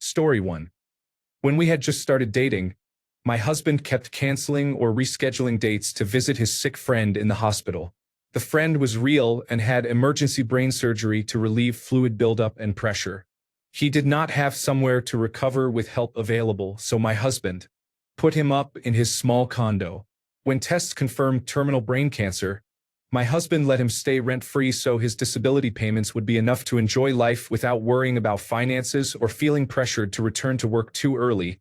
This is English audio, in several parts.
Story 1. When we had just started dating, my husband kept canceling or rescheduling dates to visit his sick friend in the hospital. The friend was real and had emergency brain surgery to relieve fluid buildup and pressure. He did not have somewhere to recover with help available, so my husband put him up in his small condo. When tests confirmed terminal brain cancer, my husband let him stay rent-free so his disability payments would be enough to enjoy life without worrying about finances or feeling pressured to return to work too early,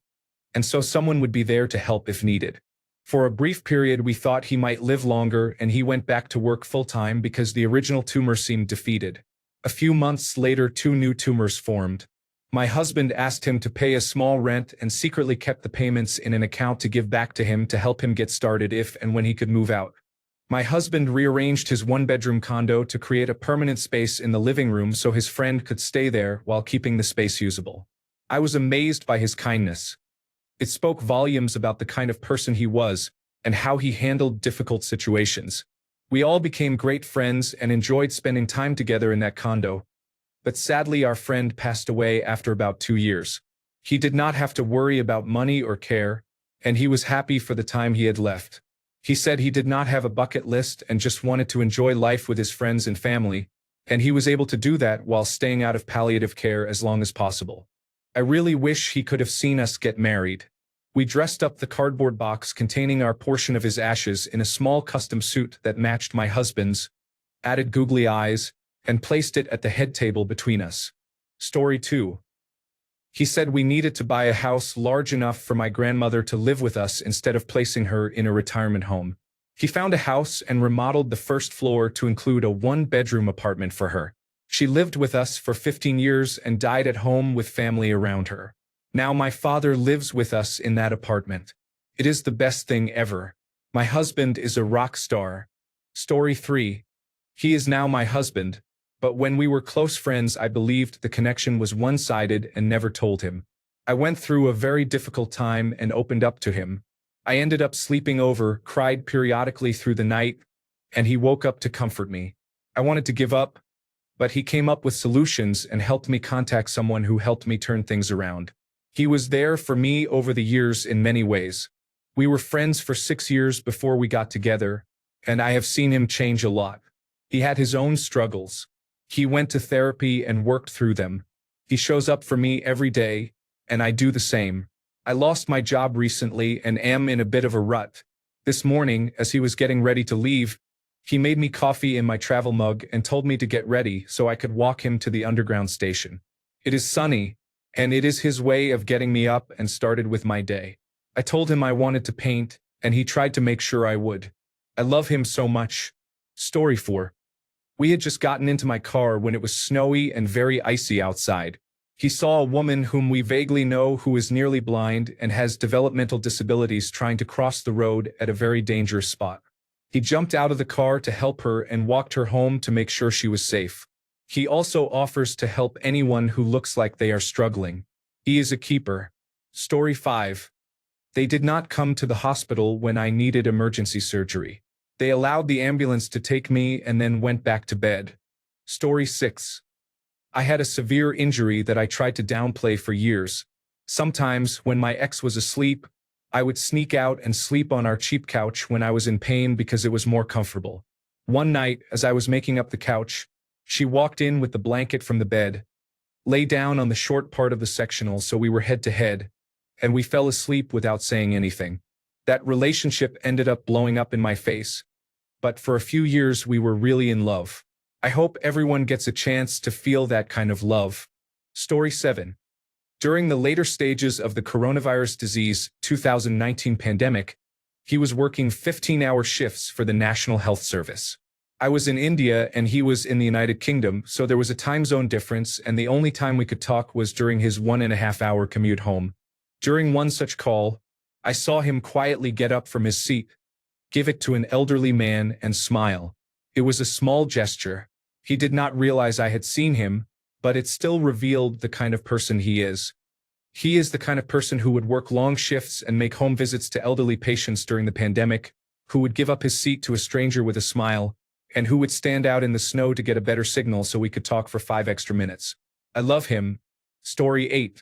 and so someone would be there to help if needed. For a brief period, we thought he might live longer, and he went back to work full-time because the original tumor seemed defeated. A few months later, 2 new tumors formed. My husband asked him to pay a small rent and secretly kept the payments in an account to give back to him to help him get started if and when he could move out. My husband rearranged his 1-bedroom condo to create a permanent space in the living room so his friend could stay there while keeping the space usable. I was amazed by his kindness. It spoke volumes about the kind of person he was and how he handled difficult situations. We all became great friends and enjoyed spending time together in that condo. But sadly, our friend passed away after about 2 years. He did not have to worry about money or care, and he was happy for the time he had left. He said he did not have a bucket list and just wanted to enjoy life with his friends and family, and he was able to do that while staying out of palliative care as long as possible. I really wish he could have seen us get married. We dressed up the cardboard box containing our portion of his ashes in a small custom suit that matched my husband's, added googly eyes, and placed it at the head table between us. Story 2. He said we needed to buy a house large enough for my grandmother to live with us instead of placing her in a retirement home. He found a house and remodeled the first floor to include a 1-bedroom apartment for her. She lived with us for 15 years and died at home with family around her. Now my father lives with us in that apartment. It is the best thing ever. My husband is a rock star. Story 3. He is now my husband, but when we were close friends, I believed the connection was one-sided and never told him. I went through a very difficult time and opened up to him. I ended up sleeping over, cried periodically through the night, and he woke up to comfort me. I wanted to give up, but he came up with solutions and helped me contact someone who helped me turn things around. He was there for me over the years in many ways. We were friends for 6 years before we got together, and I have seen him change a lot. He had his own struggles. He went to therapy and worked through them. He shows up for me every day, and I do the same. I lost my job recently and am in a bit of a rut. This morning, as he was getting ready to leave, he made me coffee in my travel mug and told me to get ready so I could walk him to the underground station. It is sunny, and it is his way of getting me up and started with my day. I told him I wanted to paint, and he tried to make sure I would. I love him so much. Story 4. We had just gotten into my car when it was snowy and very icy outside. He saw a woman whom we vaguely know who is nearly blind and has developmental disabilities trying to cross the road at a very dangerous spot. He jumped out of the car to help her and walked her home to make sure she was safe. He also offers to help anyone who looks like they are struggling. He is a keeper. Story 5. They did not come to the hospital when I needed emergency surgery. They allowed the ambulance to take me and then went back to bed. Story 6. I had a severe injury that I tried to downplay for years. Sometimes, when my ex was asleep, I would sneak out and sleep on our cheap couch when I was in pain because it was more comfortable. One night, as I was making up the couch, she walked in with the blanket from the bed, lay down on the short part of the sectional so we were head to head, and we fell asleep without saying anything. That relationship ended up blowing up in my face, but for a few years we were really in love. I hope everyone gets a chance to feel that kind of love. Story 7. During the later stages of the coronavirus disease 2019 pandemic, he was working 15-hour shifts for the National Health Service. I was in India and he was in the United Kingdom, so there was a time zone difference, and the only time we could talk was during his 1.5-hour commute home. During one such call, I saw him quietly get up from his seat, give it to an elderly man, and smile. It was a small gesture. He did not realize I had seen him, but it still revealed the kind of person he is. He is the kind of person who would work long shifts and make home visits to elderly patients during the pandemic, who would give up his seat to a stranger with a smile, and who would stand out in the snow to get a better signal so we could talk for 5 extra minutes. I love him. Story 8.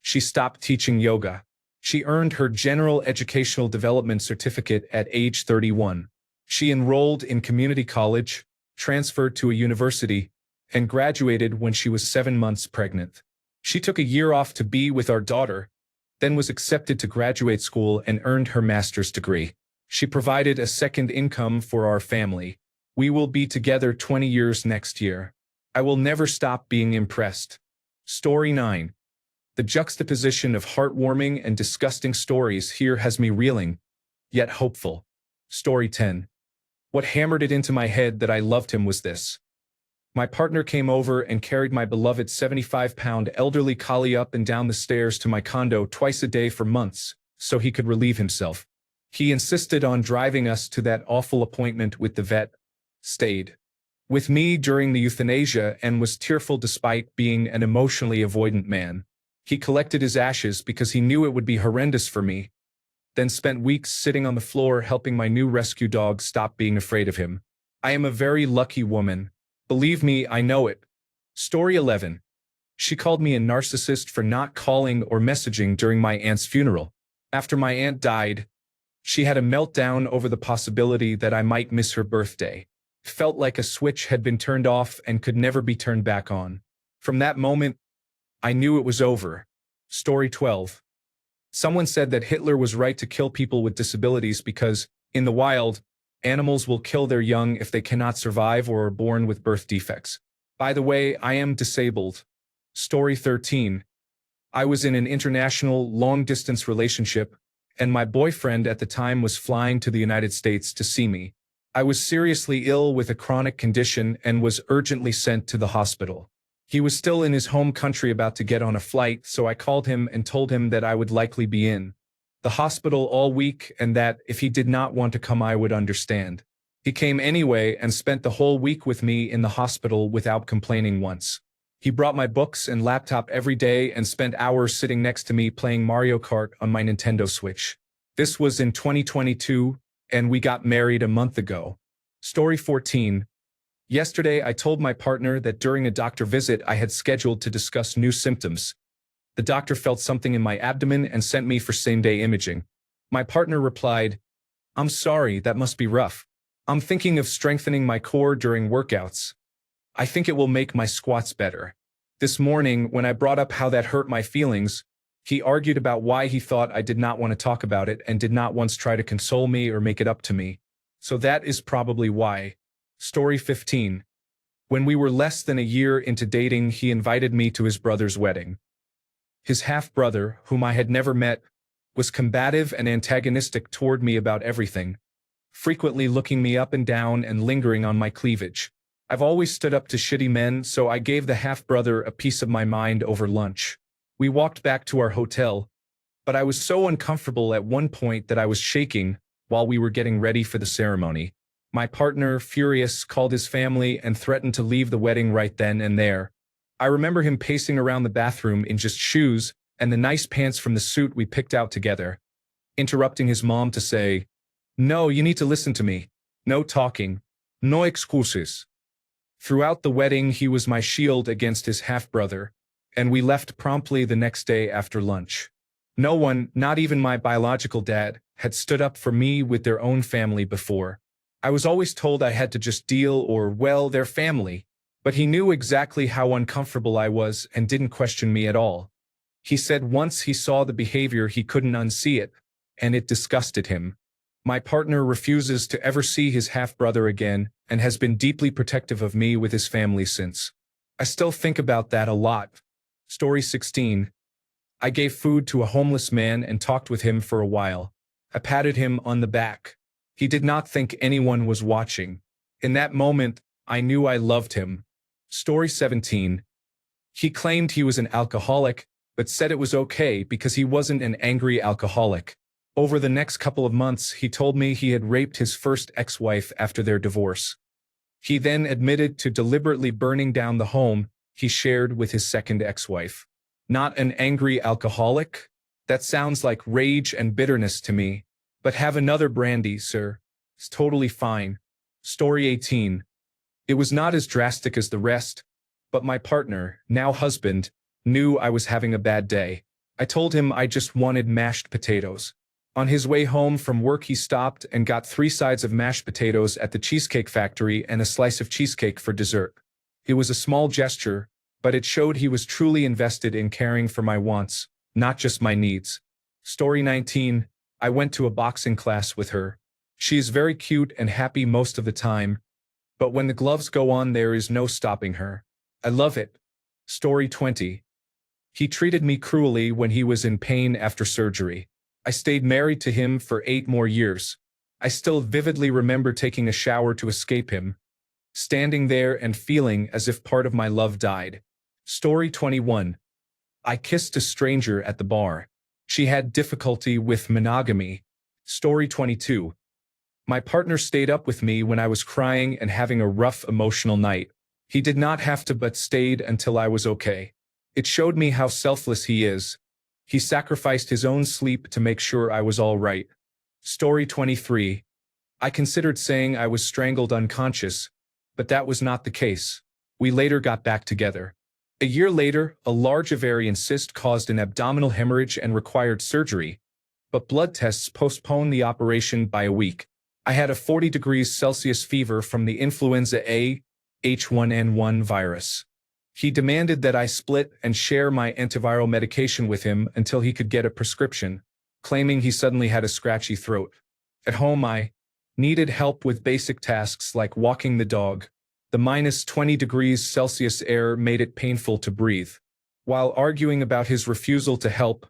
She stopped teaching yoga. She earned her General Educational Development Certificate at age 31. She enrolled in community college, transferred to a university, and graduated when she was 7 months pregnant. She took a year off to be with our daughter, then was accepted to graduate school and earned her master's degree. She provided a second income for our family. We will be together 20 years next year. I will never stop being impressed. Story 9. The juxtaposition of heartwarming and disgusting stories here has me reeling, yet hopeful. Story 10. What hammered it into my head that I loved him was this. My partner came over and carried my beloved 75-pound elderly collie up and down the stairs to my condo twice a day for months, so he could relieve himself. He insisted on driving us to that awful appointment with the vet, stayed with me during the euthanasia, and was tearful despite being an emotionally avoidant man. He collected his ashes because he knew it would be horrendous for me, then spent weeks sitting on the floor helping my new rescue dog stop being afraid of him. I am a very lucky woman. Believe me, I know it. Story 11. She called me a narcissist for not calling or messaging during my aunt's funeral. After my aunt died, she had a meltdown over the possibility that I might miss her birthday. Felt like a switch had been turned off and could never be turned back on. From that moment, I knew it was over. Story 12. Someone said that Hitler was right to kill people with disabilities because, in the wild, animals will kill their young if they cannot survive or are born with birth defects. By the way, I am disabled. Story 13. I was in an international, long-distance relationship, and my boyfriend at the time was flying to the United States to see me. I was seriously ill with a chronic condition and was urgently sent to the hospital. He was still in his home country about to get on a flight, so I called him and told him that I would likely be in the hospital all week and that if he did not want to come I would understand. He came anyway and spent the whole week with me in the hospital without complaining once. He brought my books and laptop every day and spent hours sitting next to me playing Mario Kart on my Nintendo Switch. This was in 2022, and we got married a month ago. Story 14. Yesterday, I told my partner that during a doctor visit I had scheduled to discuss new symptoms. The doctor felt something in my abdomen and sent me for same-day imaging. My partner replied, "I'm sorry, that must be rough. I'm thinking of strengthening my core during workouts. I think it will make my squats better." This morning, when I brought up how that hurt my feelings, he argued about why he thought I did not want to talk about it and did not once try to console me or make it up to me. So that is probably why. Story 15. When we were less than a year into dating, he invited me to his brother's wedding. His half-brother, whom I had never met, was combative and antagonistic toward me about everything, frequently looking me up and down and lingering on my cleavage. I've always stood up to shitty men, so I gave the half-brother a piece of my mind over lunch. We walked back to our hotel, but I was so uncomfortable at one point that I was shaking while we were getting ready for the ceremony. My partner, furious, called his family and threatened to leave the wedding right then and there. I remember him pacing around the bathroom in just shoes and the nice pants from the suit we picked out together, interrupting his mom to say, "No, you need to listen to me. No talking. No excuses." Throughout the wedding, he was my shield against his half-brother, and we left promptly the next day after lunch. No one, not even my biological dad, had stood up for me with their own family before. I was always told I had to just deal or, well, their family, but he knew exactly how uncomfortable I was and didn't question me at all. He said once he saw the behavior he couldn't unsee it, and it disgusted him. My partner refuses to ever see his half-brother again and has been deeply protective of me with his family since. I still think about that a lot. Story 16. I gave food to a homeless man and talked with him for a while. I patted him on the back. He did not think anyone was watching. In that moment, I knew I loved him. Story 17. He claimed he was an alcoholic, but said it was okay because he wasn't an angry alcoholic. Over the next couple of months, he told me he had raped his first ex-wife after their divorce. He then admitted to deliberately burning down the home he shared with his second ex-wife. Not an angry alcoholic? That sounds like rage and bitterness to me. But have another brandy, sir. It's totally fine. Story 18. It was not as drastic as the rest, but my partner, now husband, knew I was having a bad day. I told him I just wanted mashed potatoes. On his way home from work, he stopped and got 3 sides of mashed potatoes at the Cheesecake Factory and a slice of cheesecake for dessert. It was a small gesture, but it showed he was truly invested in caring for my wants, not just my needs. Story 19. I went to a boxing class with her. She is very cute and happy most of the time, but when the gloves go on, there is no stopping her. I love it. Story 20. He treated me cruelly when he was in pain after surgery. I stayed married to him for 8 more years. I still vividly remember taking a shower to escape him, standing there and feeling as if part of my love died. Story 21. I kissed a stranger at the bar. She had difficulty with monogamy. Story 22. My partner stayed up with me when I was crying and having a rough emotional night. He did not have to, but stayed until I was okay. It showed me how selfless he is. He sacrificed his own sleep to make sure I was all right. Story 23. I considered saying I was strangled unconscious, but that was not the case. We later got back together. A year later, a large ovarian cyst caused an abdominal hemorrhage and required surgery, but blood tests postponed the operation by a week. I had a 40 degrees Celsius fever from the influenza A H1N1 virus. He demanded that I split and share my antiviral medication with him until he could get a prescription, claiming he suddenly had a scratchy throat. At home, I needed help with basic tasks like walking the dog. The minus 20 degrees Celsius air made it painful to breathe. While arguing about his refusal to help,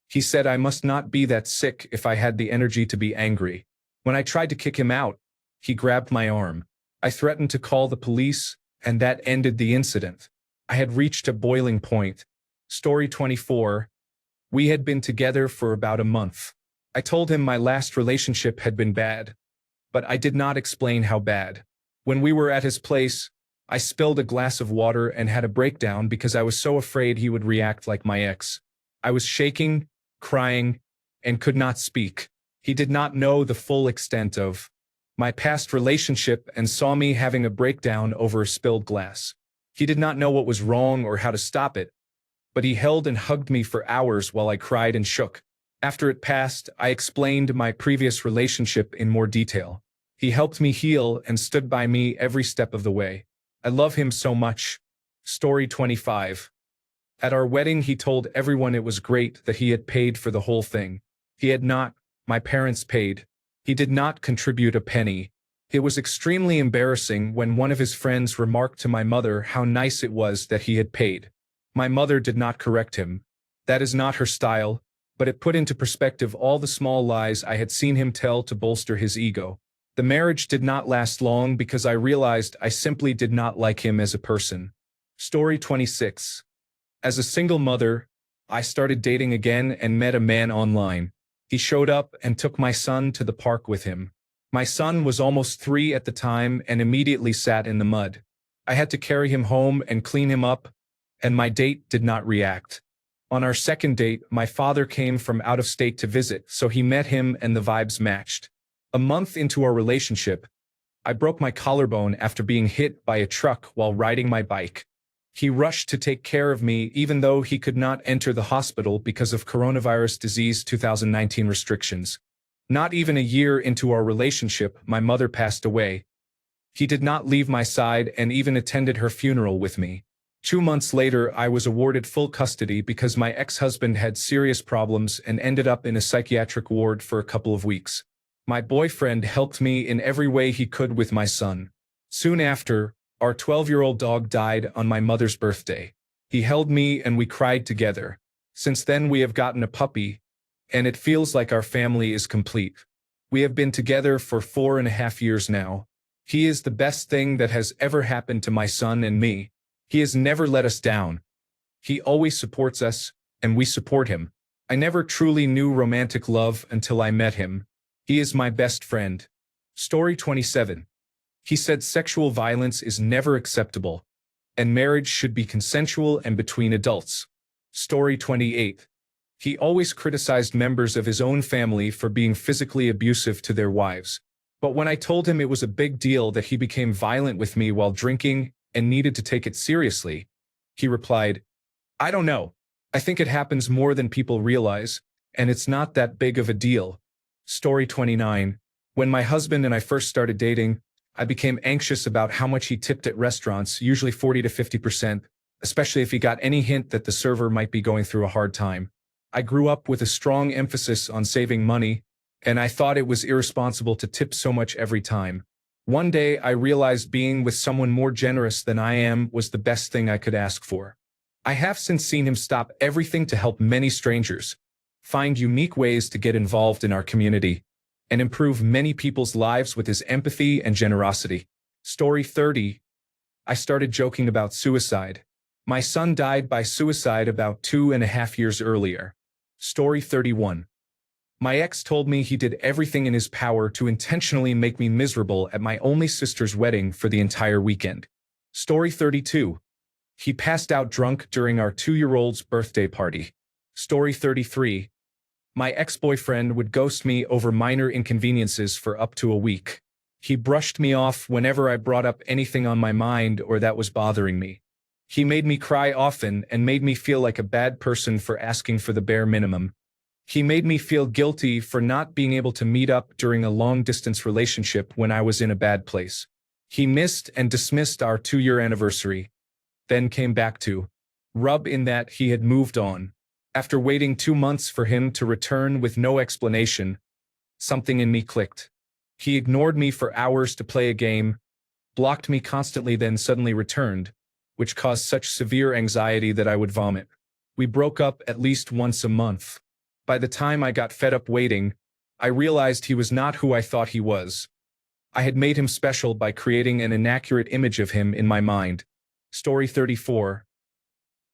he said I must not be that sick if I had the energy to be angry. When I tried to kick him out, he grabbed my arm. I threatened to call the police, and that ended the incident. I had reached a boiling point. Story 24. We had been together for about a month. I told him my last relationship had been bad, but I did not explain how bad. When we were at his place, I spilled a glass of water and had a breakdown because I was so afraid he would react like my ex. I was shaking, crying, and could not speak. He did not know the full extent of my past relationship and saw me having a breakdown over a spilled glass. He did not know what was wrong or how to stop it, but he held and hugged me for hours while I cried and shook. After it passed, I explained my previous relationship in more detail. He helped me heal and stood by me every step of the way. I love him so much. Story 25. At our wedding, he told everyone it was great that he had paid for the whole thing. He had not. My parents paid. He did not contribute a penny. It was extremely embarrassing when one of his friends remarked to my mother how nice it was that he had paid. My mother did not correct him. That is not her style, but it put into perspective all the small lies I had seen him tell to bolster his ego. The marriage did not last long because I realized I simply did not like him as a person. Story 26. As a single mother, I started dating again and met a man online. He showed up and took my son to the park with him. My son was almost 3 at the time and immediately sat in the mud. I had to carry him home and clean him up, and my date did not react. On our second date, my father came from out of state to visit, so he met him and the vibes matched. A month into our relationship, I broke my collarbone after being hit by a truck while riding my bike. He rushed to take care of me even though he could not enter the hospital because of coronavirus disease 2019 restrictions. Not even a year into our relationship, my mother passed away. He did not leave my side and even attended her funeral with me. 2 months later, I was awarded full custody because my ex-husband had serious problems and ended up in a psychiatric ward for a couple of weeks. My boyfriend helped me in every way he could with my son. Soon after, our 12-year-old dog died on my mother's birthday. He held me and we cried together. Since then, we have gotten a puppy, and it feels like our family is complete. We have been together for 4.5 years now. He is the best thing that has ever happened to my son and me. He has never let us down. He always supports us, and we support him. I never truly knew romantic love until I met him. He is my best friend. Story 27. He said sexual violence is never acceptable, and marriage should be consensual and between adults. Story 28. He always criticized members of his own family for being physically abusive to their wives. But when I told him it was a big deal that he became violent with me while drinking and needed to take it seriously, he replied, "I don't know. I think it happens more than people realize, and it's not that big of a deal. Story 29. When my husband and I first started dating, I became anxious about how much he tipped at restaurants, usually 40 to 50%, especially if he got any hint that the server might be going through a hard time. I grew up with a strong emphasis on saving money, and I thought it was irresponsible to tip so much every time. One day, I realized being with someone more generous than I am was the best thing I could ask for. I have since seen him stop everything to help many strangers, find unique ways to get involved in our community, and improve many people's lives with his empathy and generosity. Story 30. I started joking about suicide. My son died by suicide about 2.5 years earlier. Story 31. My ex told me he did everything in his power to intentionally make me miserable at my only sister's wedding for the entire weekend. Story 32. He passed out drunk during our 2-year-old's birthday party. Story 33. My ex-boyfriend would ghost me over minor inconveniences for up to a week. He brushed me off whenever I brought up anything on my mind or that was bothering me. He made me cry often and made me feel like a bad person for asking for the bare minimum. He made me feel guilty for not being able to meet up during a long-distance relationship when I was in a bad place. He missed and dismissed our 2-year anniversary, then came back to rub in that he had moved on. After waiting 2 months for him to return with no explanation, something in me clicked. He ignored me for hours to play a game, blocked me constantly, then suddenly returned, which caused such severe anxiety that I would vomit. We broke up at least once a month. By the time I got fed up waiting, I realized he was not who I thought he was. I had made him special by creating an inaccurate image of him in my mind. Story 34.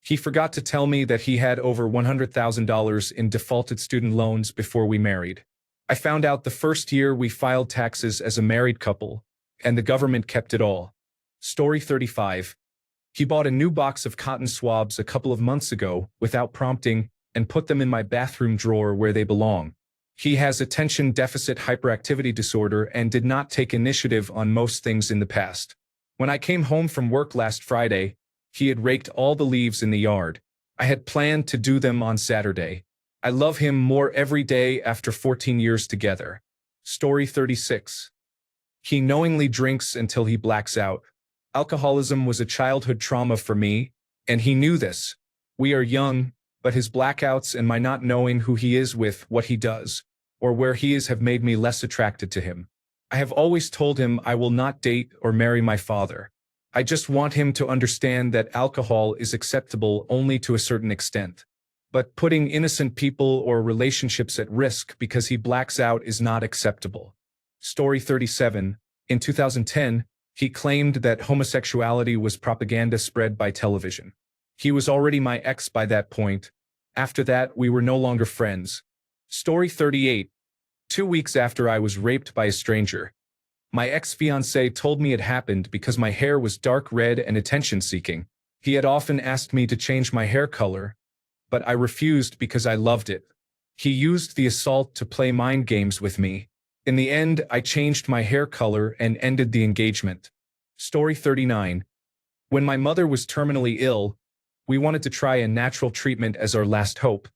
He forgot to tell me that he had over $100,000 in defaulted student loans before we married. I found out the first year we filed taxes as a married couple, and the government kept it all. Story 35. He bought a new box of cotton swabs a couple of months ago without prompting and put them in my bathroom drawer where they belong. He has attention deficit hyperactivity disorder and did not take initiative on most things in the past. When I came home from work last Friday, he had raked all the leaves in the yard. I had planned to do them on Saturday. I love him more every day after 14 years together. Story 36. He knowingly drinks until he blacks out. Alcoholism was a childhood trauma for me, and he knew this. We are young, but his blackouts and my not knowing who he is with what he does, or where he is, have made me less attracted to him. I have always told him I will not date or marry my father. I just want him to understand that alcohol is acceptable only to a certain extent. But putting innocent people or relationships at risk because he blacks out is not acceptable. Story 37. In 2010, he claimed that homosexuality was propaganda spread by television. He was already my ex by that point. After that, we were no longer friends. Story 38. 2 weeks after I was raped by a stranger, my ex-fiancé told me it happened because my hair was dark red and attention-seeking. He had often asked me to change my hair color, but I refused because I loved it. He used the assault to play mind games with me. In the end, I changed my hair color and ended the engagement. Story 39. When my mother was terminally ill, we wanted to try a natural treatment as our last hope,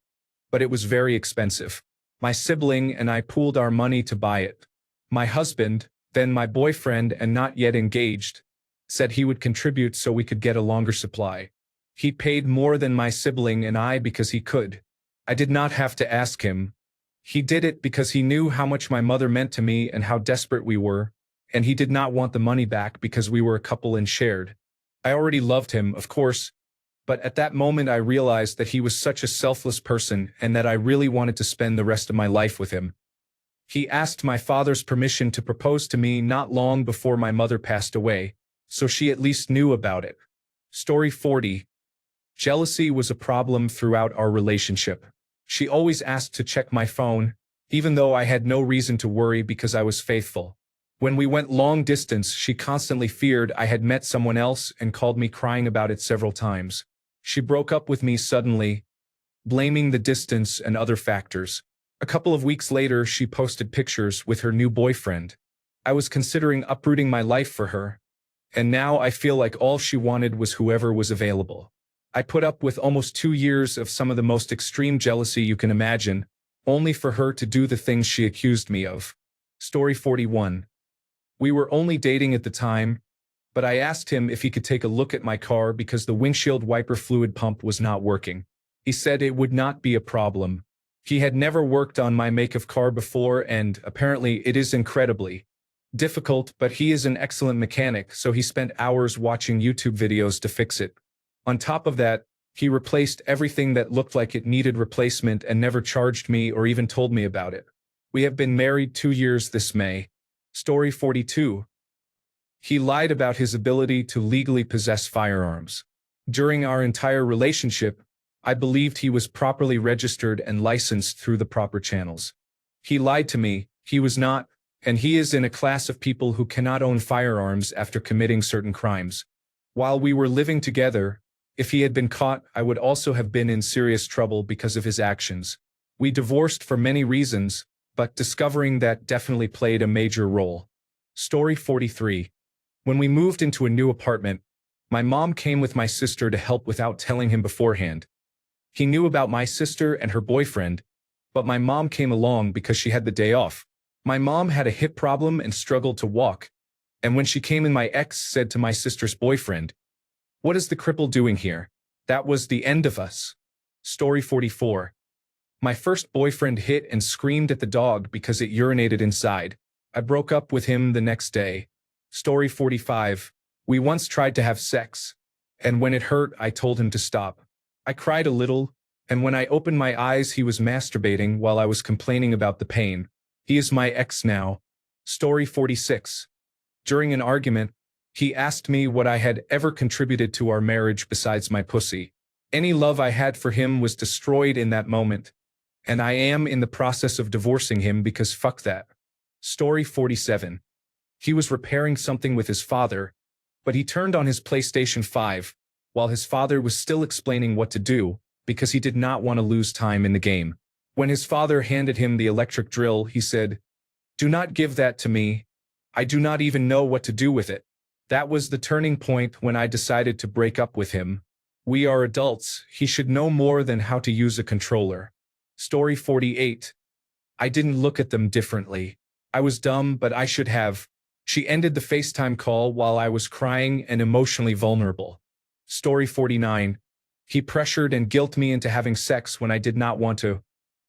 but it was very expensive. My sibling and I pooled our money to buy it. My husband, then my boyfriend and not yet engaged, said he would contribute so we could get a longer supply. He paid more than my sibling and I because he could. I did not have to ask him. He did it because he knew how much my mother meant to me and how desperate we were, and he did not want the money back because we were a couple and shared. I already loved him, of course, but at that moment I realized that he was such a selfless person and that I really wanted to spend the rest of my life with him. He asked my father's permission to propose to me not long before my mother passed away, so she at least knew about it. Story 40. Jealousy was a problem throughout our relationship. She always asked to check my phone, even though I had no reason to worry because I was faithful. When we went long distance, she constantly feared I had met someone else and called me crying about it several times. She broke up with me suddenly, blaming the distance and other factors. A couple of weeks later, she posted pictures with her new boyfriend. I was considering uprooting my life for her, and now I feel like all she wanted was whoever was available. I put up with almost 2 years of some of the most extreme jealousy you can imagine, only for her to do the things she accused me of. Story 41. We were only dating at the time, but I asked him if he could take a look at my car because the windshield wiper fluid pump was not working. He said it would not be a problem. He had never worked on my make of car before, and apparently it is incredibly difficult, but he is an excellent mechanic, so he spent hours watching YouTube videos to fix it. On top of that, he replaced everything that looked like it needed replacement and never charged me or even told me about it. We have been married 2 years this May. Story 42. He lied about his ability to legally possess firearms. During our entire relationship, I believed he was properly registered and licensed through the proper channels. He lied to me, he was not, and he is in a class of people who cannot own firearms after committing certain crimes. While we were living together, if he had been caught, I would also have been in serious trouble because of his actions. We divorced for many reasons, but discovering that definitely played a major role. Story 43. When we moved into a new apartment, my mom came with my sister to help without telling him beforehand. He knew about my sister and her boyfriend, but my mom came along because she had the day off. My mom had a hip problem and struggled to walk, and when she came in, my ex said to my sister's boyfriend, "What is the cripple doing here?" That was the end of us. Story 44. My first boyfriend hit and screamed at the dog because it urinated inside. I broke up with him the next day. Story 45. We once tried to have sex, and when it hurt, I told him to stop. I cried a little, and when I opened my eyes, he was masturbating while I was complaining about the pain. He is my ex now. Story 46. During an argument, he asked me what I had ever contributed to our marriage besides my pussy. Any love I had for him was destroyed in that moment, and I am in the process of divorcing him because fuck that. Story 47. He was repairing something with his father, but he turned on his PlayStation 5 while his father was still explaining what to do because he did not want to lose time in the game. When his father handed him the electric drill, he said, "Do not give that to me. I do not even know what to do with it." That was the turning point when I decided to break up with him. We are adults, he should know more than how to use a controller. Story 48. I didn't look at them differently. I was dumb, but I should have. She ended the FaceTime call while I was crying and emotionally vulnerable. Story 49. He pressured and guilted me into having sex when I did not want to,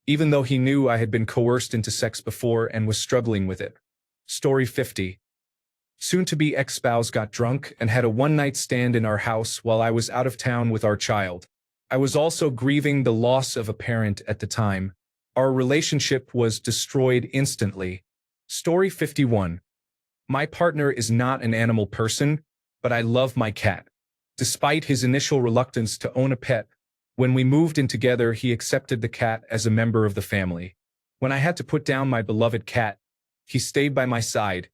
even though he knew I had been coerced into sex before and was struggling with it. Story 50. Soon-to-be ex-spouse got drunk and had a one-night stand in our house while I was out of town with our child. I was also grieving the loss of a parent at the time. Our relationship was destroyed instantly. Story 51. My partner is not an animal person, but I love my cat. Despite his initial reluctance to own a pet, when we moved in together, he accepted the cat as a member of the family. When I had to put down my beloved cat, he stayed by my side,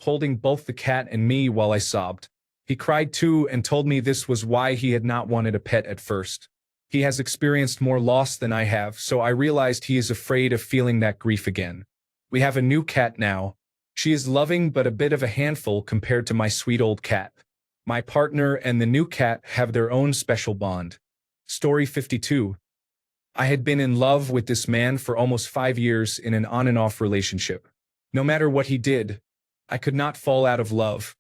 holding both the cat and me while I sobbed. He cried too and told me this was why he had not wanted a pet at first. He has experienced more loss than I have, so I realized he is afraid of feeling that grief again. We have a new cat now. She is loving but a bit of a handful compared to my sweet old cat. My partner and the new cat have their own special bond. Story 52. I had been in love with this man for almost 5 years in an on and off relationship. No matter what he did, I could not fall out of love,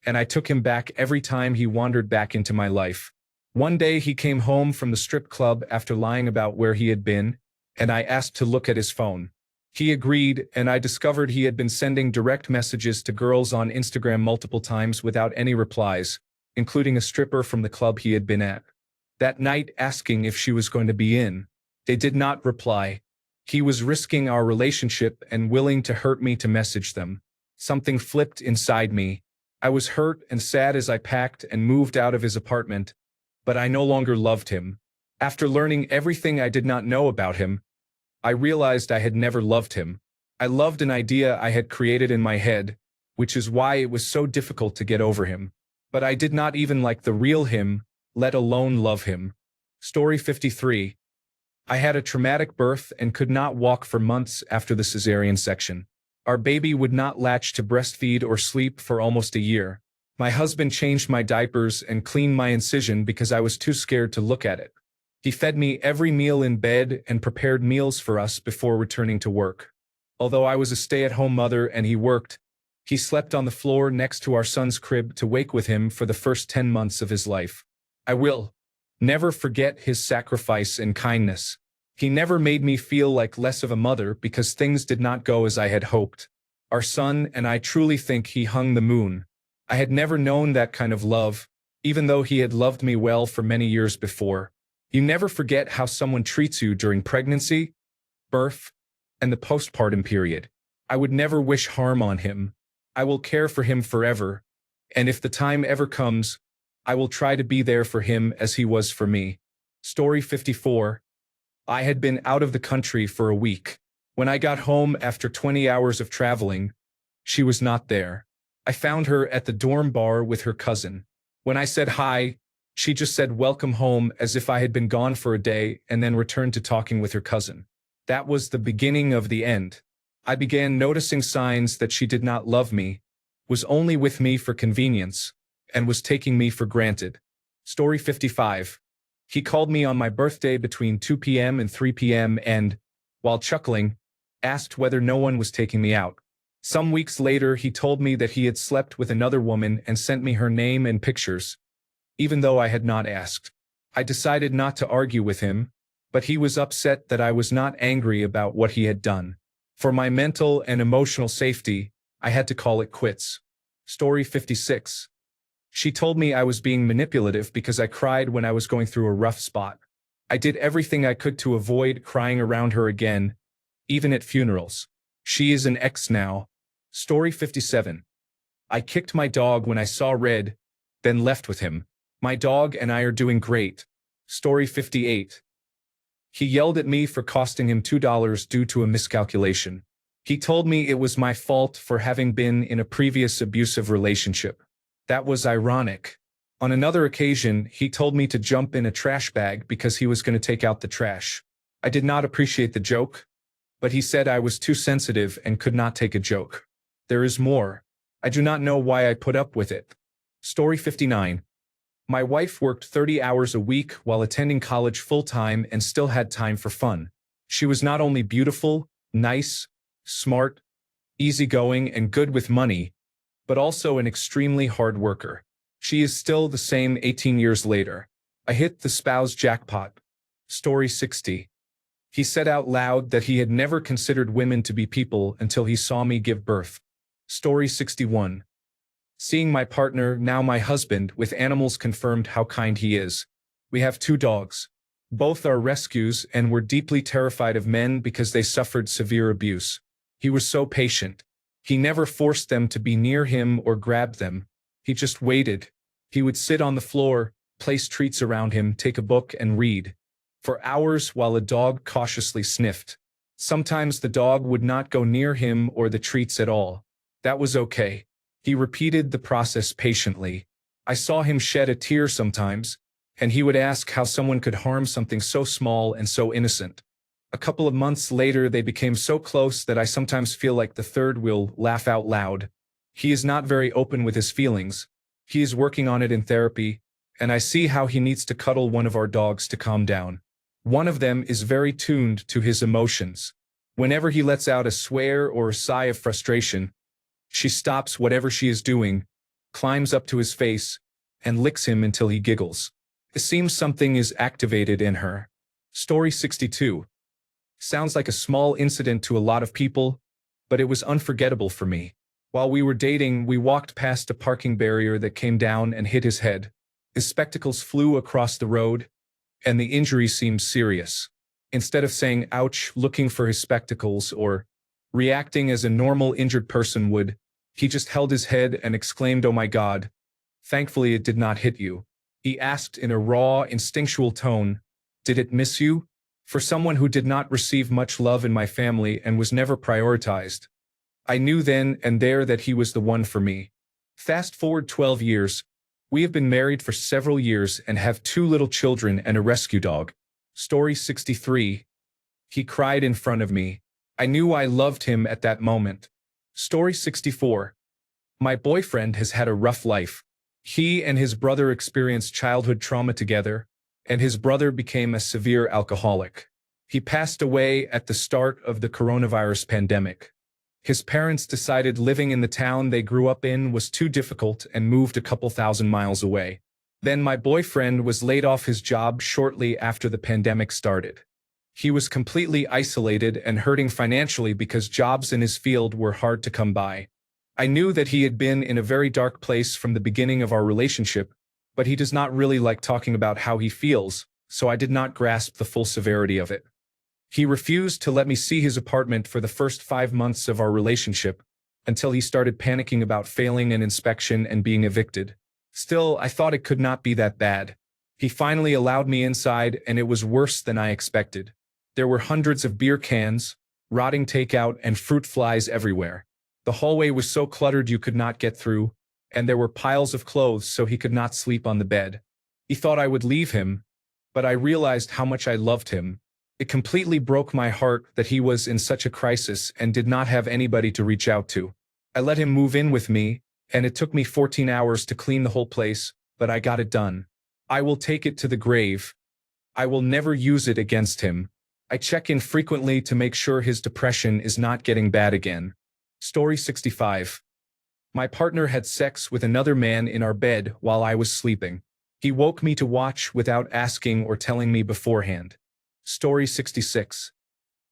and I took him back every time he wandered back into my life. One day he came home from the strip club after lying about where he had been, and I asked to look at his phone. He agreed, and I discovered he had been sending direct messages to girls on Instagram multiple times without any replies, including a stripper from the club he had been at. That night, asking if she was going to be in. They did not reply. He was risking our relationship and willing to hurt me to message them. Something flipped inside me. I was hurt and sad as I packed and moved out of his apartment, but I no longer loved him. After learning everything I did not know about him, I realized I had never loved him. I loved an idea I had created in my head, which is why it was so difficult to get over him. But I did not even like the real him, let alone love him. Story 53. I had a traumatic birth and could not walk for months after the cesarean section. Our baby would not latch to breastfeed or sleep for almost a year. My husband changed my diapers and cleaned my incision because I was too scared to look at it. He fed me every meal in bed and prepared meals for us before returning to work. Although I was a stay-at-home mother and he worked, he slept on the floor next to our son's crib to wake with him for the first 10 months of his life. I will never forget his sacrifice and kindness. He never made me feel like less of a mother because things did not go as I had hoped. Our son and I truly think he hung the moon. I had never known that kind of love, even though he had loved me well for many years before. You never forget how someone treats you during pregnancy, birth, and the postpartum period. I would never wish harm on him. I will care for him forever, and if the time ever comes, I will try to be there for him as he was for me. Story 54. I had been out of the country for a week. When I got home after 20 hours of traveling, she was not there. I found her at the dorm bar with her cousin. When I said hi, she just said welcome home as if I had been gone for a day and then returned to talking with her cousin. That was the beginning of the end. I began noticing signs that she did not love me, was only with me for convenience, and was taking me for granted. Story 55. He called me on my birthday between 2 p.m. and 3 p.m. and, while chuckling, asked whether no one was taking me out. Some weeks later, he told me that he had slept with another woman and sent me her name and pictures, even though I had not asked. I decided not to argue with him, but he was upset that I was not angry about what he had done. For my mental and emotional safety, I had to call it quits. Story 56. She told me I was being manipulative because I cried when I was going through a rough spot. I did everything I could to avoid crying around her again, even at funerals. She is an ex now. Story 57. I kicked my dog when I saw red, then left with him. My dog and I are doing great. Story 58. He yelled at me for costing him $2 due to a miscalculation. He told me it was my fault for having been in a previous abusive relationship. That was ironic. On another occasion, he told me to jump in a trash bag because he was going to take out the trash. I did not appreciate the joke, but he said I was too sensitive and could not take a joke. There is more. I do not know why I put up with it. Story 59. My wife worked 30 hours a week while attending college full-time and still had time for fun. She was not only beautiful, nice, smart, easygoing, and good with money, but also an extremely hard worker. She is still the same 18 years later. I hit the spouse jackpot. Story 60. He said out loud that he had never considered women to be people until he saw me give birth. Story 61. Seeing my partner, now my husband, with animals confirmed how kind he is. We have 2 dogs. Both are rescues and were deeply terrified of men because they suffered severe abuse. He was so patient. He never forced them to be near him or grabbed them. He just waited. He would sit on the floor, place treats around him, take a book and read for hours while a dog cautiously sniffed. Sometimes the dog would not go near him or the treats at all. That was okay. He repeated the process patiently. I saw him shed a tear sometimes, and he would ask how someone could harm something so small and so innocent. A couple of months later, they became so close that I sometimes feel like the third will laugh out loud. He is not very open with his feelings. He is working on it in therapy, and I see how he needs to cuddle one of our dogs to calm down. One of them is very tuned to his emotions. Whenever he lets out a swear or a sigh of frustration, she stops whatever she is doing, climbs up to his face, and licks him until he giggles. It seems something is activated in her. Story 62. Sounds like a small incident to a lot of people, but it was unforgettable for me. While we were dating, we walked past a parking barrier that came down and hit his head. His spectacles flew across the road, and the injury seemed serious. Instead of saying ouch, looking for his spectacles, or reacting as a normal injured person would, he just held his head and exclaimed, "Oh my God. Thankfully it did not hit you." He asked in a raw, instinctual tone, "Did it miss you?" For someone who did not receive much love in my family and was never prioritized, I knew then and there that he was the one for me. Fast forward 12 years. We have been married for several years and have 2 little children and a rescue dog. Story 63. He cried in front of me. I knew I loved him at that moment. Story 64. My boyfriend has had a rough life. He and his brother experienced childhood trauma together, and his brother became a severe alcoholic. He passed away at the start of the coronavirus pandemic. His parents decided living in the town they grew up in was too difficult and moved a couple thousand miles away. Then my boyfriend was laid off his job shortly after the pandemic started. He was completely isolated and hurting financially because jobs in his field were hard to come by. I knew that he had been in a very dark place from the beginning of our relationship, but he does not really like talking about how he feels, so I did not grasp the full severity of it. He refused to let me see his apartment for the first 5 months of our relationship, until he started panicking about failing an inspection and being evicted. Still, I thought it could not be that bad. He finally allowed me inside, and it was worse than I expected. There were hundreds of beer cans, rotting takeout, and fruit flies everywhere. The hallway was so cluttered you could not get through, and there were piles of clothes so he could not sleep on the bed. He thought I would leave him, but I realized how much I loved him. It completely broke my heart that he was in such a crisis and did not have anybody to reach out to. I let him move in with me, and it took me 14 hours to clean the whole place, but I got it done. I will take it to the grave. I will never use it against him. I check in frequently to make sure his depression is not getting bad again. Story 65. My partner had sex with another man in our bed while I was sleeping. He woke me to watch without asking or telling me beforehand. Story 66.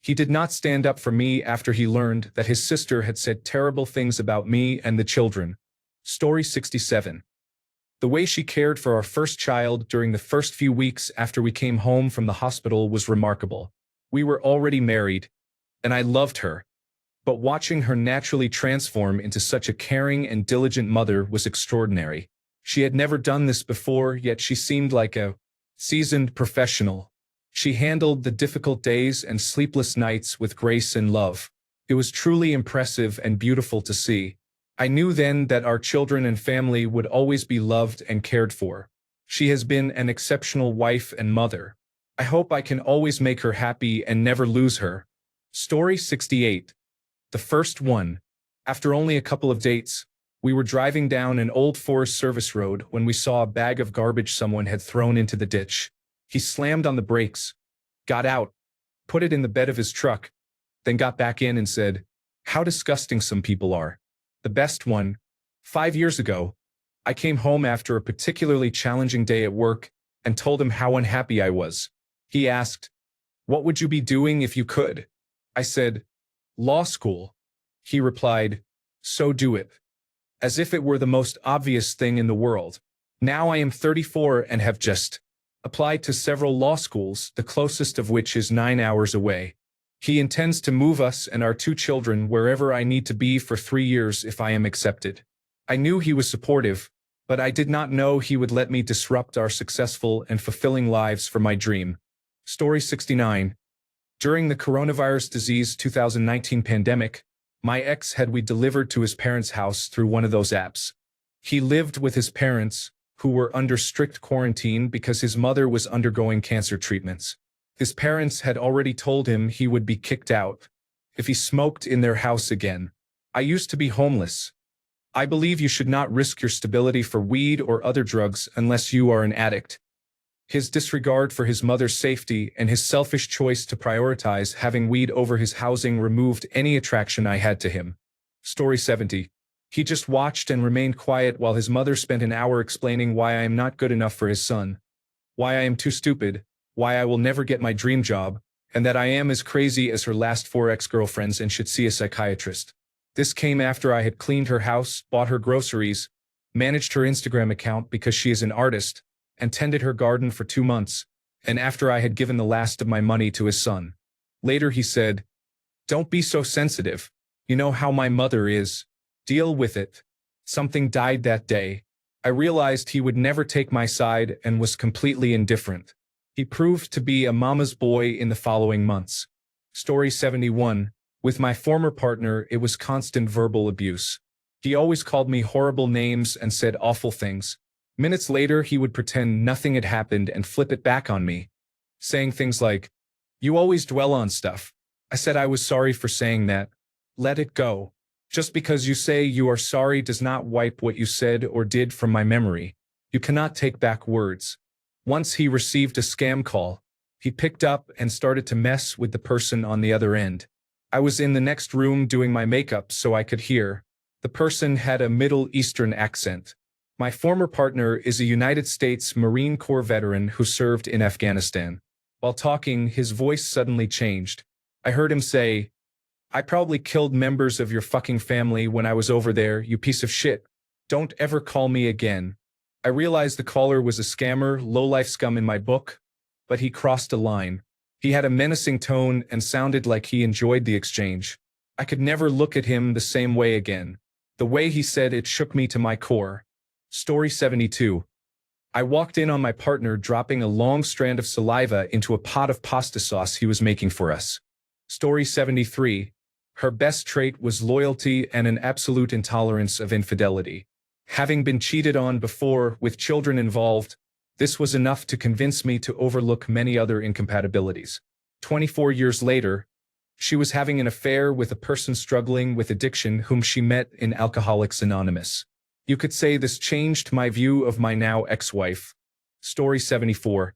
He did not stand up for me after he learned that his sister had said terrible things about me and the children. Story 67. The way she cared for our first child during the first few weeks after we came home from the hospital was remarkable. We were already married, and I loved her. But watching her naturally transform into such a caring and diligent mother was extraordinary. She had never done this before, yet she seemed like a seasoned professional. She handled the difficult days and sleepless nights with grace and love. It was truly impressive and beautiful to see. I knew then that our children and family would always be loved and cared for. She has been an exceptional wife and mother. I hope I can always make her happy and never lose her. Story 68. The first one. After only a couple of dates, we were driving down an old Forest Service road when we saw a bag of garbage someone had thrown into the ditch. He slammed on the brakes, got out, put it in the bed of his truck, then got back in and said, "How disgusting some people are." The best one. 5 years ago, I came home after a particularly challenging day at work and told him how unhappy I was. He asked, "What would you be doing if you could?" I said, "Law school." He replied, "So do it." As if it were the most obvious thing in the world. Now I am 34 and have just applied to several law schools, the closest of which is 9 hours away. He intends to move us and our 2 children wherever I need to be for 3 years if I am accepted. I knew he was supportive, but I did not know he would let me disrupt our successful and fulfilling lives for my dream. Story 69. During the coronavirus disease 2019 pandemic, my ex had we delivered to his parents' house through one of those apps. He lived with his parents, who were under strict quarantine because his mother was undergoing cancer treatments. His parents had already told him he would be kicked out if he smoked in their house again. I used to be homeless. I believe you should not risk your stability for weed or other drugs unless you are an addict. His disregard for his mother's safety and his selfish choice to prioritize having weed over his housing removed any attraction I had to him. Story 70. He just watched and remained quiet while his mother spent an hour explaining why I am not good enough for his son, why I am too stupid, why I will never get my dream job, and that I am as crazy as her last 4 ex-girlfriends and should see a psychiatrist. This came after I had cleaned her house, bought her groceries, managed her Instagram account because she is an artist, and tended her garden for 2 months, and after I had given the last of my money to his son. Later he said, "Don't be so sensitive. You know how my mother is. Deal with it." Something died that day. I realized he would never take my side and was completely indifferent. He proved to be a mama's boy in the following months. Story 71. With my former partner, it was constant verbal abuse. He always called me horrible names and said awful things. Minutes later, he would pretend nothing had happened and flip it back on me, saying things like, "You always dwell on stuff." I said I was sorry for saying that. Let it go. Just because you say you are sorry does not wipe what you said or did from my memory. You cannot take back words. Once he received a scam call. He picked up and started to mess with the person on the other end. I was in the next room doing my makeup so I could hear. The person had a Middle Eastern accent. My former partner is a United States Marine Corps veteran who served in Afghanistan. While talking, his voice suddenly changed. I heard him say, "I probably killed members of your fucking family when I was over there, you piece of shit. Don't ever call me again." I realized the caller was a scammer, low-life scum in my book, but he crossed a line. He had a menacing tone and sounded like he enjoyed the exchange. I could never look at him the same way again. The way he said it shook me to my core. Story 72. I walked in on my partner dropping a long strand of saliva into a pot of pasta sauce he was making for us. Story 73. Her best trait was loyalty and an absolute intolerance of infidelity. Having been cheated on before, with children involved, this was enough to convince me to overlook many other incompatibilities. 24 years later, she was having an affair with a person struggling with addiction whom she met in Alcoholics Anonymous. You could say this changed my view of my now ex-wife. Story 74.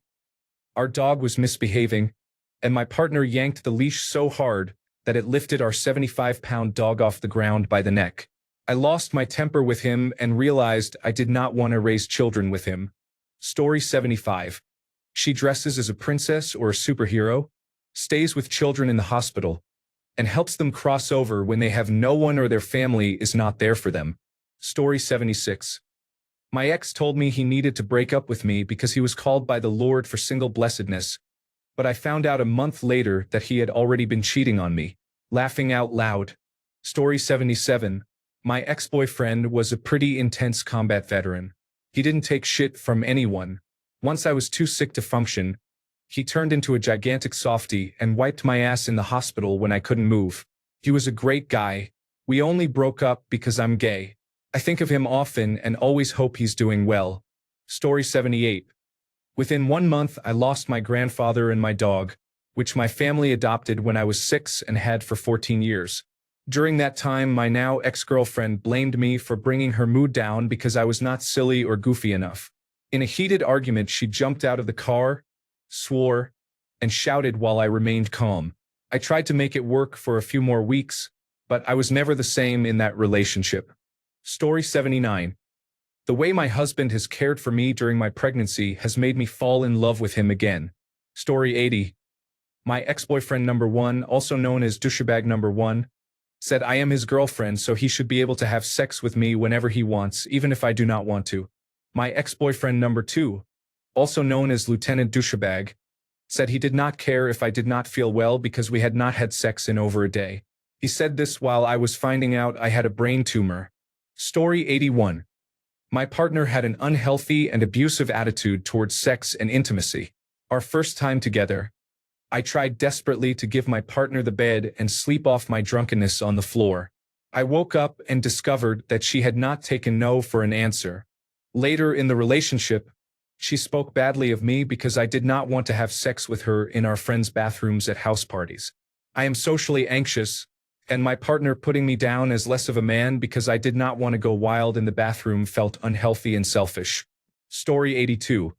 Our dog was misbehaving, and my partner yanked the leash so hard that it lifted our 75-pound dog off the ground by the neck. I lost my temper with him and realized I did not want to raise children with him. Story 75. She dresses as a princess or a superhero, stays with children in the hospital, and helps them cross over when they have no one or their family is not there for them. Story 76. My ex told me he needed to break up with me because he was called by the Lord for single blessedness, but I found out a month later that he had already been cheating on me. Laughing out loud. Story 77. My ex-boyfriend was a pretty intense combat veteran. He didn't take shit from anyone. Once I was too sick to function, he turned into a gigantic softie and wiped my ass in the hospital when I couldn't move. He was a great guy. We only broke up because I'm gay. I think of him often and always hope he's doing well. Story 78. Within 1 month, I lost my grandfather and my dog, which my family adopted when I was 6 and had for 14 years. During that time, my now ex-girlfriend blamed me for bringing her mood down because I was not silly or goofy enough. In a heated argument, she jumped out of the car, swore, and shouted while I remained calm. I tried to make it work for a few more weeks, but I was never the same in that relationship. Story 79. The way my husband has cared for me during my pregnancy has made me fall in love with him again. Story 80. My ex-boyfriend number 1, also known as douchebag number 1, said I am his girlfriend so he should be able to have sex with me whenever he wants, even if I do not want to. My ex-boyfriend number 2, also known as Lieutenant Douchebag, said he did not care if I did not feel well because we had not had sex in over a day. He said this while I was finding out I had a brain tumor. Story 81. My partner had an unhealthy and abusive attitude towards sex and intimacy. Our first time together, I tried desperately to give my partner the bed and sleep off my drunkenness on the floor. I woke up and discovered that she had not taken no for an answer. Later in the relationship, she spoke badly of me because I did not want to have sex with her in our friends' bathrooms at house parties. I am socially anxious, and my partner putting me down as less of a man because I did not want to go wild in the bathroom felt unhealthy and selfish. Story 82.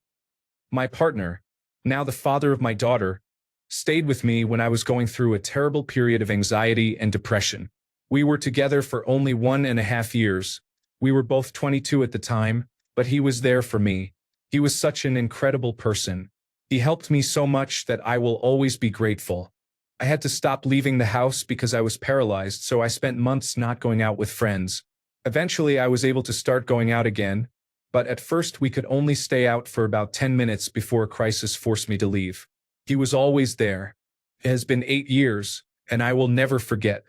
My partner, now the father of my daughter, stayed with me when I was going through a terrible period of anxiety and depression. We were together for only 1.5 years. We were both 22 at the time, but he was there for me. He was such an incredible person. He helped me so much that I will always be grateful. I had to stop leaving the house because I was paralyzed, so I spent months not going out with friends. Eventually, I was able to start going out again, but at first we could only stay out for about 10 minutes before a crisis forced me to leave. He was always there. It has been 8 years, and I will never forget.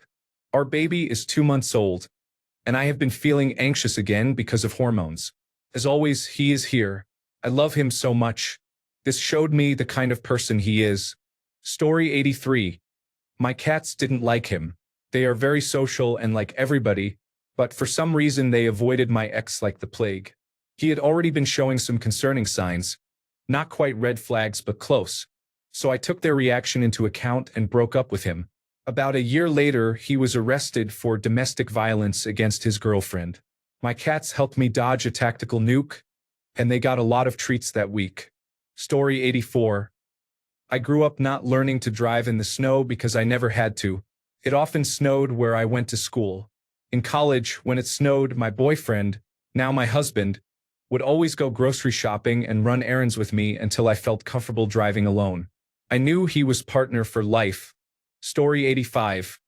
Our baby is 2 months old, and I have been feeling anxious again because of hormones. As always, he is here. I love him so much. This showed me the kind of person he is. Story 83. My cats didn't like him. They are very social and like everybody, but for some reason they avoided my ex like the plague. He had already been showing some concerning signs. Not quite red flags, but close. So I took their reaction into account and broke up with him. About a year later, he was arrested for domestic violence against his girlfriend. My cats helped me dodge a tactical nuke, and they got a lot of treats that week. Story 84. I grew up not learning to drive in the snow because I never had to. It often snowed where I went to school. In college, when it snowed, my boyfriend, now my husband, would always go grocery shopping and run errands with me until I felt comfortable driving alone. I knew he was partner for life. Story 85.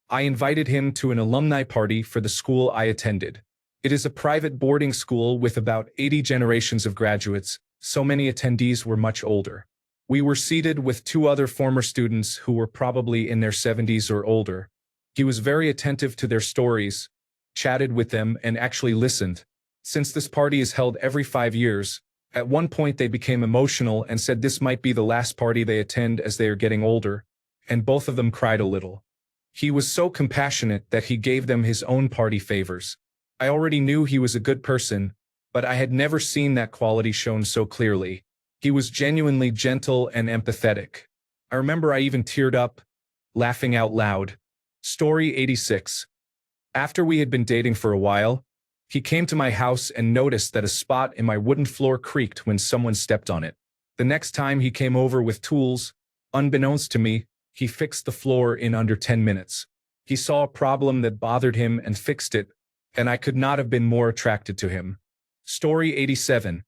I invited him to an alumni party for the school I attended. It is a private boarding school with about 80 generations of graduates, so many attendees were much older. We were seated with two other former students who were probably in their 70s or older. He was very attentive to their stories, chatted with them, and actually listened. Since this party is held every 5 years, at one point they became emotional and said this might be the last party they attend as they are getting older, and both of them cried a little. He was so compassionate that he gave them his own party favors. I already knew he was a good person, but I had never seen that quality shown so clearly. He was genuinely gentle and empathetic. I remember I even teared up, laughing out loud. Story 86. After we had been dating for a while, he came to my house and noticed that a spot in my wooden floor creaked when someone stepped on it. The next time he came over with tools, unbeknownst to me, he fixed the floor in under 10 minutes. He saw a problem that bothered him and fixed it, and I could not have been more attracted to him. Story 87.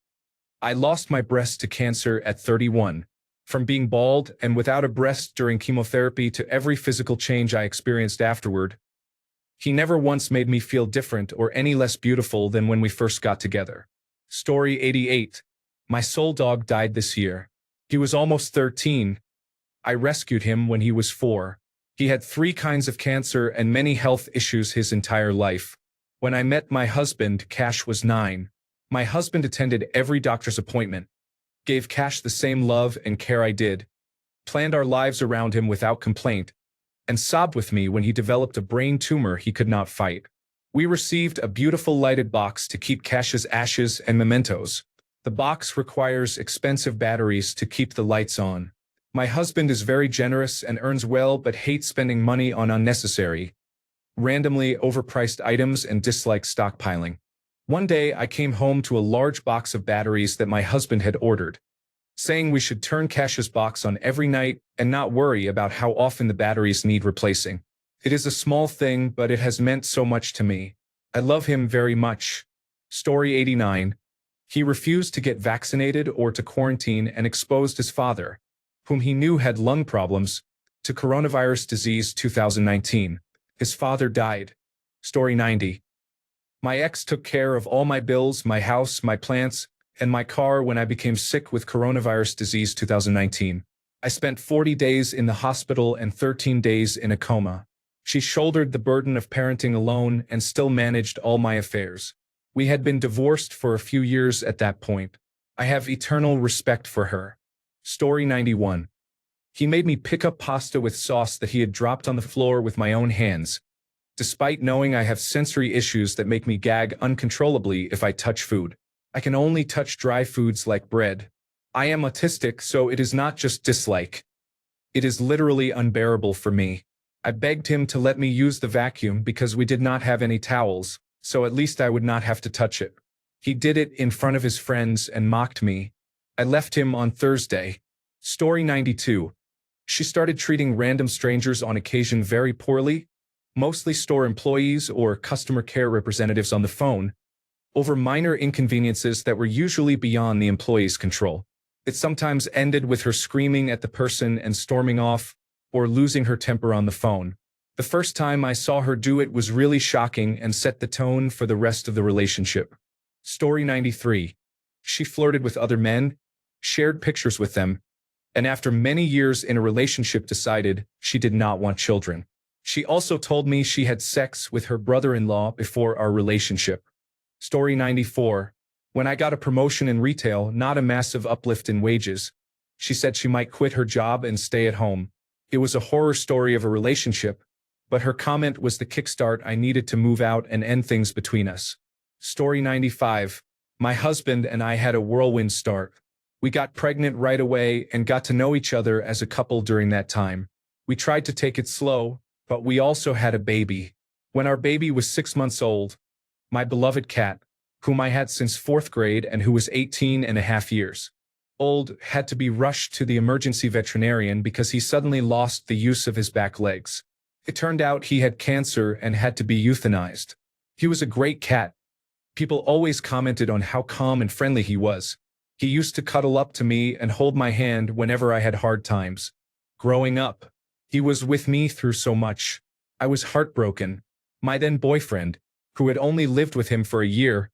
I lost my breast to cancer at 31. From being bald and without a breast during chemotherapy to every physical change I experienced afterward, he never once made me feel different or any less beautiful than when we first got together. Story 88. My soul dog died this year. He was almost 13. I rescued him when he was 4. He had 3 kinds of cancer and many health issues his entire life. When I met my husband, Cash was 9. My husband attended every doctor's appointment, gave Cash the same love and care I did, planned our lives around him without complaint, and sobbed with me when he developed a brain tumor he could not fight. We received a beautiful lighted box to keep Cash's ashes and mementos. The box requires expensive batteries to keep the lights on. My husband is very generous and earns well but hates spending money on unnecessary, randomly overpriced items and dislikes stockpiling. One day I came home to a large box of batteries that my husband had ordered, saying we should turn Cash's box on every night and not worry about how often the batteries need replacing. It is a small thing, but it has meant so much to me. I love him very much. Story 89. He refused to get vaccinated or to quarantine and exposed his father, whom he knew had lung problems, to coronavirus disease 2019. His father died. Story 90. My ex took care of all my bills, my house, my plants, and my car when I became sick with coronavirus disease 2019. I spent 40 days in the hospital and 13 days in a coma. She shouldered the burden of parenting alone and still managed all my affairs. We had been divorced for a few years at that point. I have eternal respect for her. Story 91. He made me pick up pasta with sauce that he had dropped on the floor with my own hands, despite knowing I have sensory issues that make me gag uncontrollably if I touch food. I can only touch dry foods like bread. I am autistic, so it is not just dislike. It is literally unbearable for me. I begged him to let me use the vacuum because we did not have any towels, so at least I would not have to touch it. He did it in front of his friends and mocked me. I left him on Thursday. Story 92. She started treating random strangers on occasion very poorly, mostly store employees or customer care representatives on the phone, over minor inconveniences that were usually beyond the employee's control. It sometimes ended with her screaming at the person and storming off, or losing her temper on the phone. The first time I saw her do it was really shocking and set the tone for the rest of the relationship. Story 93. She flirted with other men, shared pictures with them, and after many years in a relationship decided she did not want children. She also told me she had sex with her brother-in-law before our relationship. Story 94. When I got a promotion in retail, not a massive uplift in wages, she said she might quit her job and stay at home. It was a horror story of a relationship, but her comment was the kickstart I needed to move out and end things between us. Story 95. My husband and I had a whirlwind start. We got pregnant right away and got to know each other as a couple during that time. We tried to take it slow, but we also had a baby. When our baby was 6 months old, my beloved cat, whom I had since fourth grade and who was 18 and a half years old, had to be rushed to the emergency veterinarian because he suddenly lost the use of his back legs. It turned out he had cancer and had to be euthanized. He was a great cat. People always commented on how calm and friendly he was. He used to cuddle up to me and hold my hand whenever I had hard times. Growing up, he was with me through so much. I was heartbroken. My then boyfriend, who had only lived with him for a year,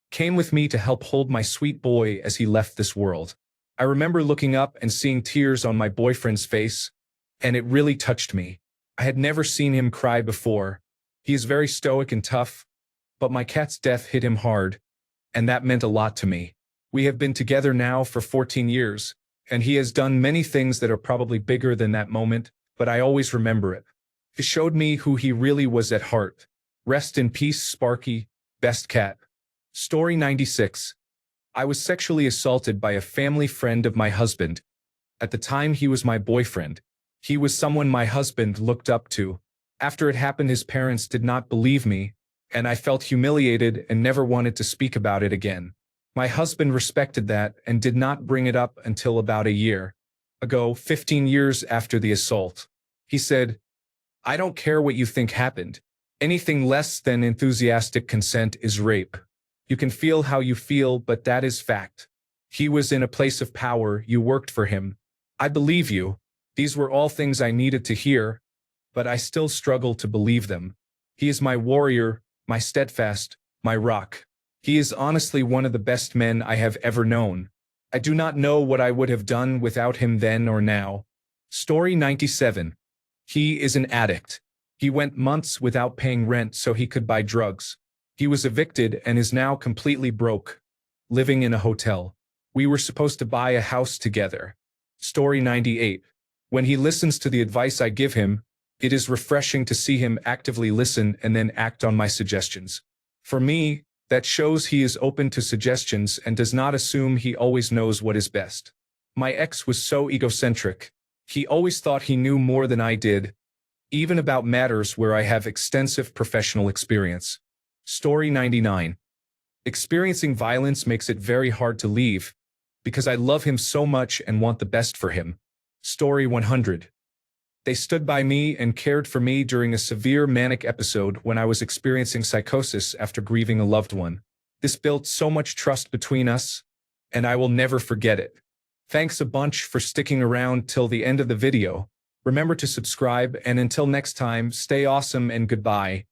came with me to help hold my sweet boy as he left this world. I remember looking up and seeing tears on my boyfriend's face, and it really touched me. I had never seen him cry before. He is very stoic and tough, but my cat's death hit him hard, and that meant a lot to me. We have been together now for 14 years, and he has done many things that are probably bigger than that moment, but I always remember it. It showed me who he really was at heart. Rest in peace, Sparky, best cat. Story 96. I was sexually assaulted by a family friend of my husband. At the time he was my boyfriend. He was someone my husband looked up to. After it happened, his parents did not believe me, and I felt humiliated and never wanted to speak about it again. My husband respected that and did not bring it up until about a year ago, 15 years after the assault. He said, "I don't care what you think happened. Anything less than enthusiastic consent is rape. You can feel how you feel, but that is fact. He was in a place of power, you worked for him. I believe you." These were all things I needed to hear, but I still struggle to believe them. He is my warrior, my steadfast, my rock. He is honestly one of the best men I have ever known. I do not know what I would have done without him then or now. Story 97. He is an addict. He went months without paying rent so he could buy drugs. He was evicted and is now completely broke, living in a hotel. We were supposed to buy a house together. Story 98. When he listens to the advice I give him, it is refreshing to see him actively listen and then act on my suggestions. For me, that shows he is open to suggestions and does not assume he always knows what is best. My ex was so egocentric. He always thought he knew more than I did, even about matters where I have extensive professional experience. Story 99. Experiencing violence makes it very hard to leave, because I love him so much and want the best for him. Story 100. They stood by me and cared for me during a severe manic episode when I was experiencing psychosis after grieving a loved one. This built so much trust between us, and I will never forget it. Thanks a bunch for sticking around till the end of the video. Remember to subscribe, and until next time, stay awesome and goodbye.